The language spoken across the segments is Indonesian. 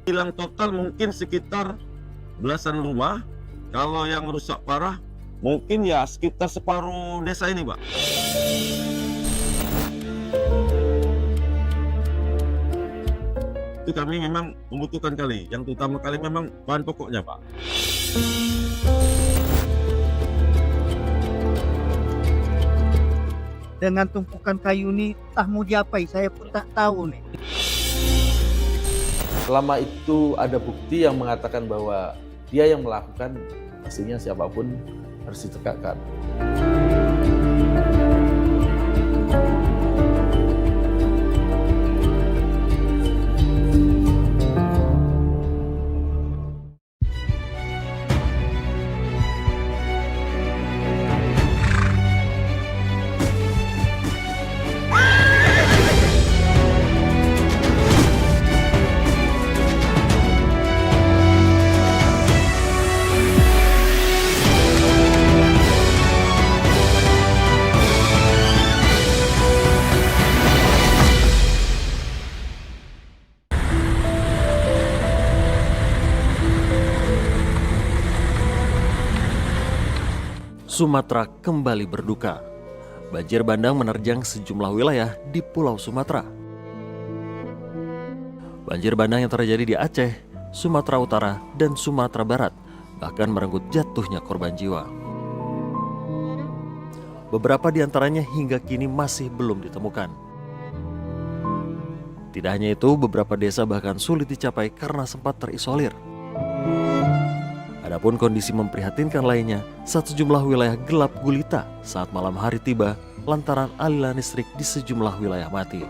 Hilang total mungkin sekitar belasan rumah. Kalau yang rusak parah mungkin ya sekitar separuh desa ini, Pak. Itu kami memang membutuhkan kali. Yang utama kali memang bahan pokoknya, Pak. Dengan tumpukan kayu ini entah mau diapai, saya pun tak tahu nih. Selama itu ada bukti yang mengatakan bahwa dia yang melakukan, pastinya siapapun harus ditegakkan. Sumatera kembali berduka. Banjir bandang menerjang sejumlah wilayah di Pulau Sumatera. Banjir bandang yang terjadi di Aceh, Sumatera Utara, dan Sumatera Barat bahkan merenggut jatuhnya korban jiwa. Beberapa di antaranya hingga kini masih belum ditemukan. Tidak hanya itu, beberapa desa bahkan sulit dicapai karena sempat terisolir. Adapun kondisi memprihatinkan lainnya, saat sejumlah wilayah gelap gulita saat malam hari tiba lantaran aliran listrik di sejumlah wilayah mati.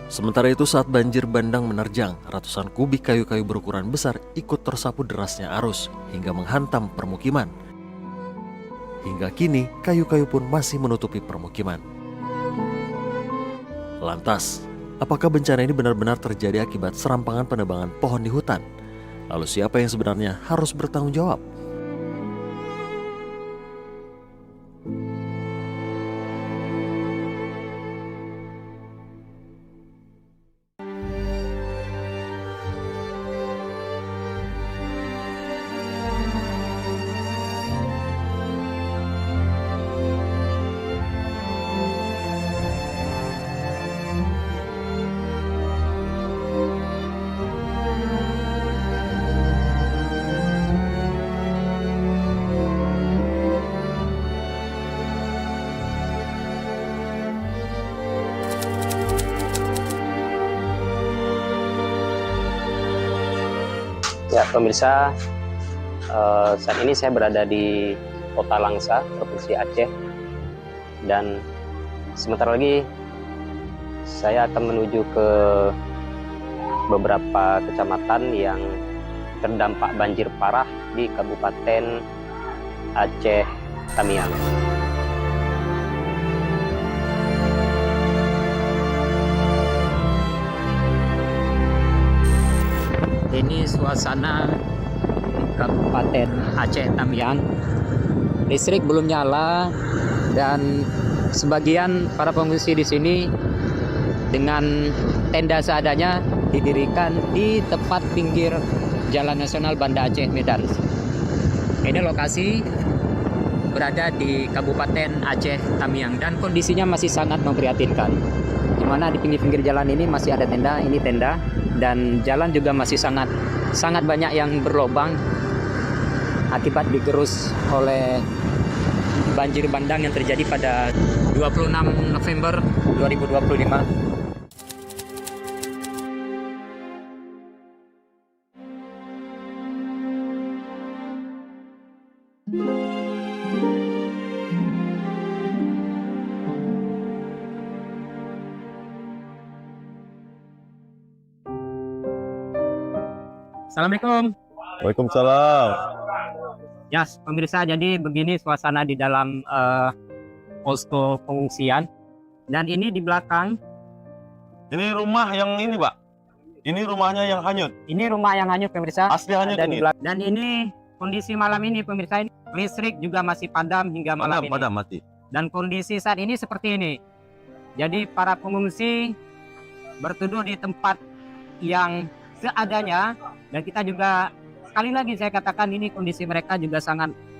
Sementara itu saat banjir bandang menerjang, ratusan kubik kayu-kayu berukuran besar ikut tersapu derasnya arus hingga menghantam permukiman. Hingga kini kayu-kayu pun masih menutupi permukiman. Lantas, apakah bencana ini benar-benar terjadi akibat serampangan penebangan pohon di hutan? Lalu siapa yang sebenarnya harus bertanggung jawab? Ya pemirsa, saat ini saya berada di Kota Langsa, Provinsi Aceh, dan sebentar lagi saya akan menuju ke beberapa kecamatan yang terdampak banjir parah di Kabupaten Aceh Tamiang. Ini suasana di Kabupaten Aceh Tamiang. Listrik belum nyala dan sebagian para pengungsi di sini dengan tenda seadanya didirikan di tepat pinggir Jalan Nasional Banda Aceh Medan. Ini lokasi berada di Kabupaten Aceh Tamiang dan kondisinya masih sangat memprihatinkan. Di mana di pinggir-pinggir jalan ini masih ada tenda, ini tenda, dan jalan juga masih sangat banyak yang berlobang akibat digerus oleh banjir bandang yang terjadi pada 26 November 2025. Assalamualaikum. Waalaikumsalam. Ya, pemirsa, jadi begini suasana di dalam posko pengungsian. Dan ini di belakang, Ini rumah yang ini, Pak. Ini rumahnya yang hanyut. ini rumah yang hanyut pemirsa. Asli hanyut Ada ini. di belakang. Dan ini kondisi malam ini pemirsa, ini listrik juga masih padam hingga malam ini. Padam mati. Dan kondisi saat ini seperti ini. Jadi para pengungsi berteduh di tempat yang seadanya, dan kita juga sekali lagi saya katakan ini kondisi mereka juga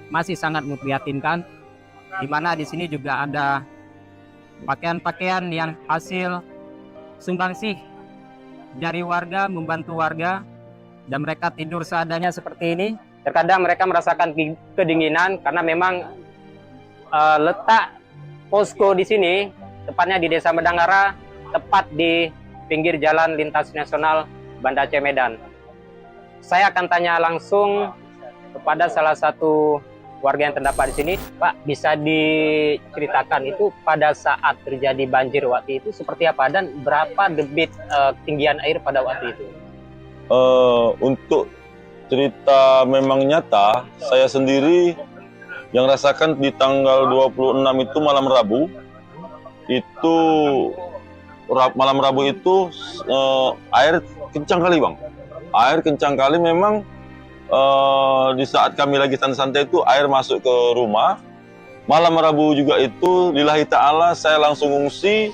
masih sangat memprihatinkan, di mana di sini juga ada pakaian-pakaian yang hasil sumbangsih dari warga, membantu warga, dan mereka tidur seadanya seperti ini. Terkadang mereka merasakan kedinginan karena memang letak posko di sini, tepatnya di Desa Medangara, tepat di pinggir jalan lintas nasional Banda Aceh Medan. Saya akan tanya langsung kepada salah satu warga yang terdapat di sini. Pak, bisa diceritakan itu pada saat terjadi banjir waktu itu seperti apa dan berapa debit ketinggian air pada waktu itu? Untuk cerita memang nyata, saya sendiri yang rasakan di tanggal 26 itu malam Rabu. Itu malam Rabu itu air kencang kali, Bang. Air kencang kali memang. Di saat kami lagi santai-santai itu air masuk ke rumah. Malam Rabu juga itu lillahi ta'ala saya langsung ngungsi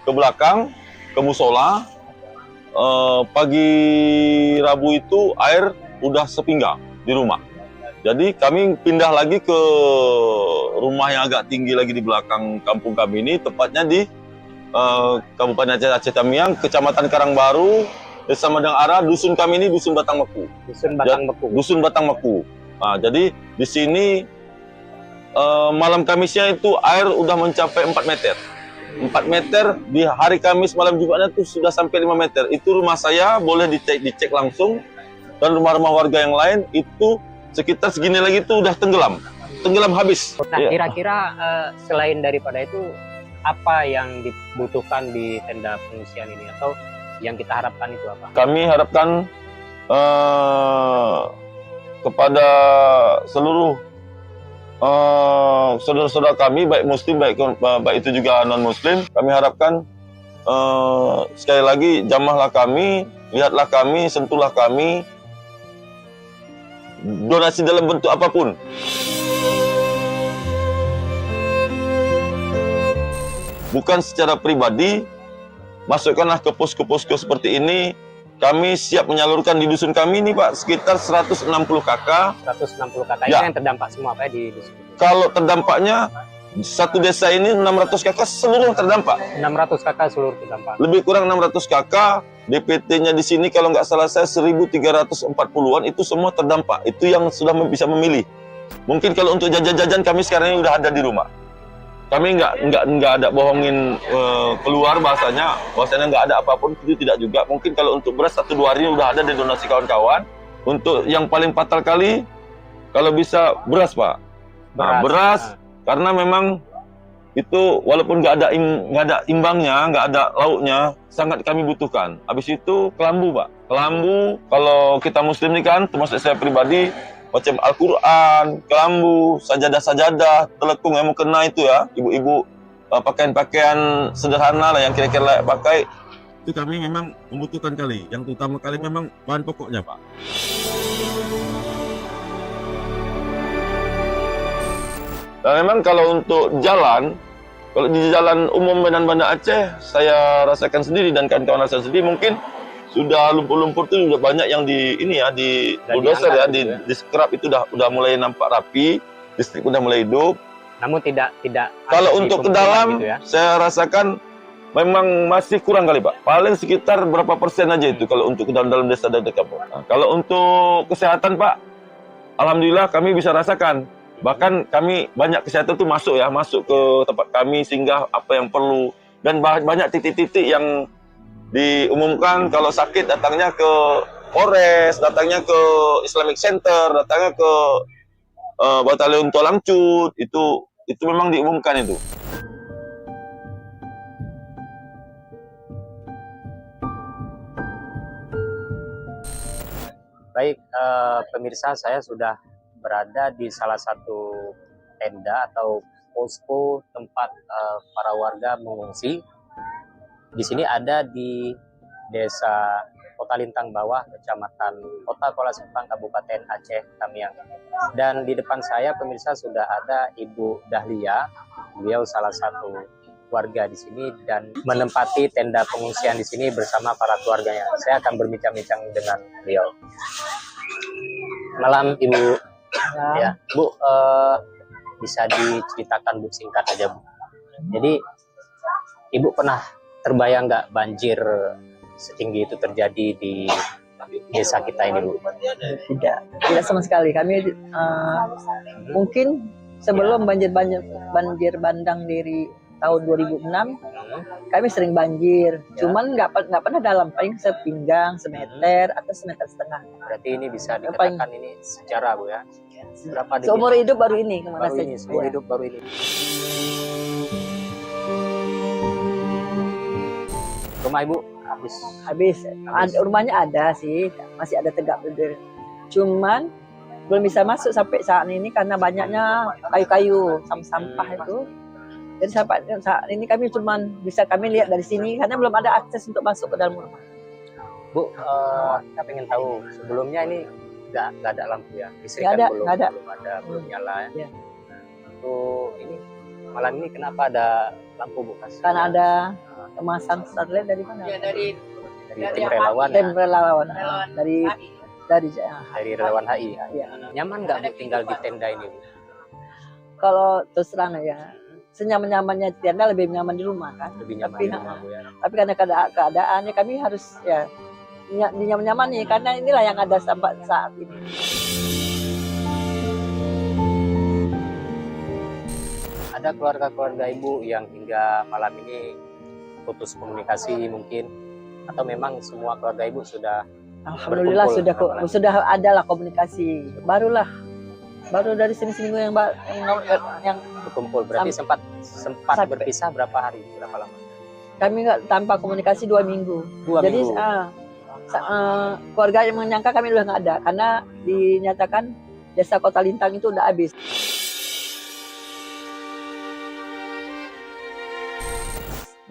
ke belakang, ke musola. Pagi Rabu itu air udah sepinggang di rumah. Jadi kami pindah lagi ke rumah yang agak tinggi lagi di belakang kampung kami ini, tepatnya di Kabupaten Aceh Tamiang, Kecamatan Karangbaru, Desa Medangara. Dusun kami ini Dusun Batang Meku. Dusun Batang Meku. Nah, jadi di sini malam Kamisnya itu air udah mencapai 4 meter. 4 meter di hari Kamis malam Jumatnya itu sudah sampai 5 meter. Itu rumah saya boleh dicek langsung, dan rumah-rumah warga yang lain itu sekitar segini lagi itu udah tenggelam habis. Nah, kira-kira selain daripada itu apa yang dibutuhkan di tenda pengungsian ini, atau yang kita harapkan itu apa? Kami harapkan kepada seluruh saudara-saudara kami, baik Muslim, baik itu juga non-Muslim, kami harapkan sekali lagi jamahlah kami, lihatlah kami, sentuhlah kami, donasi dalam bentuk apapun. Bukan secara pribadi, masukkanlah ke posko-posko seperti ini. Kami siap menyalurkan di dusun kami ini, Pak, sekitar 160 kakak. 160 kakak Ya. yang terdampak semua Pak di dusun. Kalau terdampaknya satu desa ini 600 kakak seluruh terdampak. 600 kakak seluruh terdampak. Lebih kurang 600 kakak. DPT-nya di sini kalau nggak salah saya 1.340-an itu semua terdampak. Itu yang sudah bisa memilih. Mungkin kalau untuk jajan-jajan kami sekarang ini udah ada di rumah. Kami nggak ada bohongin keluar bahasanya nggak ada apapun, itu tidak juga. Mungkin kalau untuk beras 1-2 hari ini udah ada di donasi kawan-kawan. Untuk yang paling fatal kali, kalau bisa beras, Pak. Beras, karena memang itu walaupun nggak ada imbangnya, nggak ada lauknya, sangat kami butuhkan. Habis itu kelambu, Pak. Kelambu, kalau kita Muslim ini kan, termasuk saya pribadi, macam Al-Quran, kelambu, sajadah-sajadah, telekung yang mau kena itu ya, ibu-ibu pakaian-pakaian sederhana lah yang kira-kira layak pakai. Itu kami memang membutuhkan kali. Yang utama kali memang bahan pokoknya, Pak. Dan memang kalau untuk jalan, kalau di jalan umum Medan Banda Aceh, saya rasakan sendiri dan kawan-kawan saya sendiri, mungkin sudah lumpur-lumpur itu sudah banyak yang di bulldozer ya, di scrap itu udah mulai nampak rapi, listrik udah mulai hidup. Namun tidak kalau untuk ke dalam gitu ya? Saya rasakan memang masih kurang kali, Pak. Paling sekitar berapa persen aja itu kalau untuk ke dalam desa dan kampung. Nah, kalau untuk kesehatan, Pak, alhamdulillah kami bisa rasakan. Bahkan kami banyak kesehatan itu masuk ke tempat kami, singgah apa yang perlu, dan banyak titik-titik yang diumumkan kalau sakit datangnya ke Polres, datangnya ke Islamic Center, datangnya ke Batalion Tualang Cut, itu memang diumumkan itu. Baik, pemirsa, saya sudah berada di salah satu tenda atau posko tempat para warga mengungsi. Di sini ada di Desa Kota Lintang Bawah, Kecamatan Kota Kuala Sempang, Kabupaten Aceh Tamiang. Dan di depan saya, pemirsa, sudah ada Ibu Dahlia. Beliau salah satu warga di sini dan menempati tenda pengungsian di sini bersama para keluarganya. Saya akan berbincang-bincang dengan beliau. Malam Ibu. Ya, Bu, bisa diceritakan Bu singkat aja Bu. Jadi Ibu pernah terbayang nggak banjir setinggi itu terjadi di desa kita ini Bu? Tidak sama sekali. Kami mungkin sebelum banjir bandang dari tahun 2006 kami sering banjir, cuman nggak pernah dalam, paling sepinggang, semeter atau semeter setengah. Berarti ini bisa dikatakan ini sejarah Bu ya? Berapa Seumur hidup baru ini kemana baru ini, seumur hidup baru ini. Rumah Ibu habis. Rumahnya ada sih, masih ada tegak berdiri. Cuman belum bisa masuk sampai saat ini karena banyaknya kayu-kayu sama sampah itu. Jadi sampai saat ini kami kami lihat dari sini karena belum ada akses untuk masuk ke dalam rumah. Bu, saya pengen tahu sebelumnya ini nggak ada lampu ya, listrik Nggak kan ada. belum nyala ya. Ya. Untuk ini malam ini kenapa ada lampu Bu? Karena ada kemasan starlet dari mana? dari tim relawan ya? Tim relawan. Dari Dari relawan HI. Ya. Nyaman nggak Bu tinggal di tenda ini Bu? Kalau terus terang ya, senyaman-nyamannya tenda lebih nyaman di rumah kan. Lebih nyaman Tapi, di rumah Bu ya. Tapi karena keadaannya kami harus ya nyaman-nyaman nih karena inilah yang ada sampai saat ini. Ada keluarga-keluarga Ibu yang hingga malam ini putus komunikasi mungkin, atau memang semua keluarga Ibu sudah Alhamdulillah berkumpul sudah ada lah komunikasi. Baru dari seminggu yang berkumpul. Berarti sempat sampai- berpisah berapa hari, berapa lama? kami nggak tanpa komunikasi 2 minggu. Jadi minggu. keluarga yang menyangka kami udah nggak ada karena dinyatakan jasa Kota Lintang itu udah habis.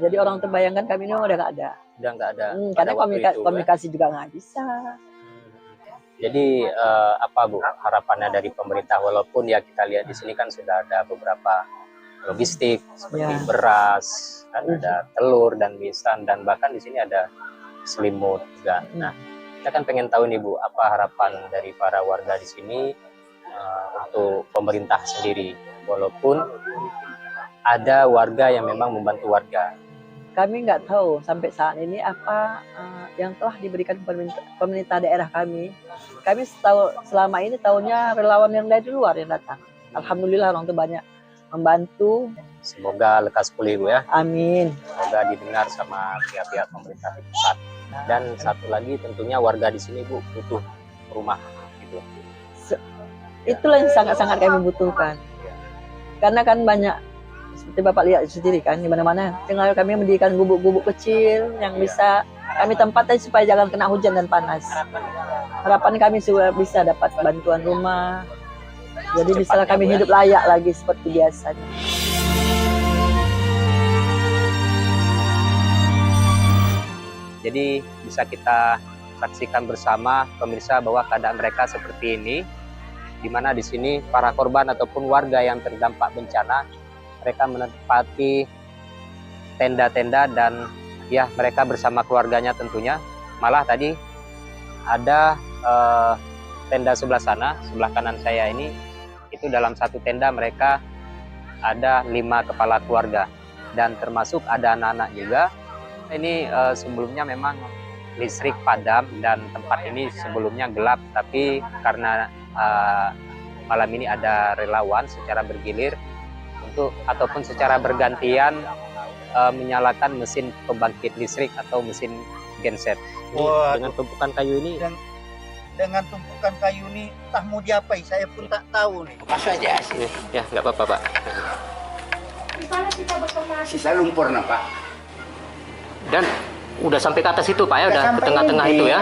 Jadi orang terbayangkan kami ini udah nggak ada. Udah nggak ada. Karena pada waktu itu, ya. komunikasi juga nggak bisa. Jadi apa Bu harapannya dari pemerintah, walaupun ya kita lihat di sini kan sudah ada beberapa logistik seperti Ya. beras, kan ada telur dan mie instan, dan bahkan di sini ada selimut juga. Nah, kita kan pengen tahu nih Bu, apa harapan dari para warga di sini untuk pemerintah sendiri, walaupun ada warga yang memang membantu warga. Kami nggak tahu sampai saat ini apa yang telah diberikan pemerintah daerah kami. Kami selama ini tahunya relawan yang dari luar yang datang. Alhamdulillah orang itu banyak membantu. Semoga lekas pulih Bu ya. Amin. Semoga didengar sama pihak-pihak pemerintah di pusat. Dan satu lagi tentunya warga di sini Bu butuh rumah gitu. Itulah yang sangat-sangat kami butuhkan. Karena kan banyak seperti Bapak lihat sendiri kan di mana-mana. Tinggal kami mendirikan gubuk-gubuk kecil yang bisa kami tempatkan supaya jangan kena hujan dan panas. Harapan kami supaya bisa dapat bantuan rumah. Jadi bisa kami hidup layak lagi seperti biasanya. Jadi bisa kita saksikan bersama pemirsa bahwa keadaan mereka seperti ini, di mana di sini para korban ataupun warga yang terdampak bencana, mereka menempati tenda-tenda dan ya mereka bersama keluarganya tentunya. Malah tadi ada tenda sebelah sana, sebelah kanan saya ini, itu dalam satu tenda mereka ada 5 kepala keluarga dan termasuk ada anak-anak juga. Ini sebelumnya memang listrik padam dan tempat ini sebelumnya gelap, tapi karena malam ini ada relawan secara bergilir untuk ataupun secara bergantian menyalakan mesin pembangkit listrik atau mesin genset. Wah, Dengan tumpukan kayu ini dengan tumpukan kayu ini entah mau diapain, saya pun tak tahu nih. Masuk aja sih. ya nggak apa-apa Pak. Sisa lumpur nah Pak. Dan udah sampai ke atas itu Pak ya, udah ke tengah-tengah itu ya.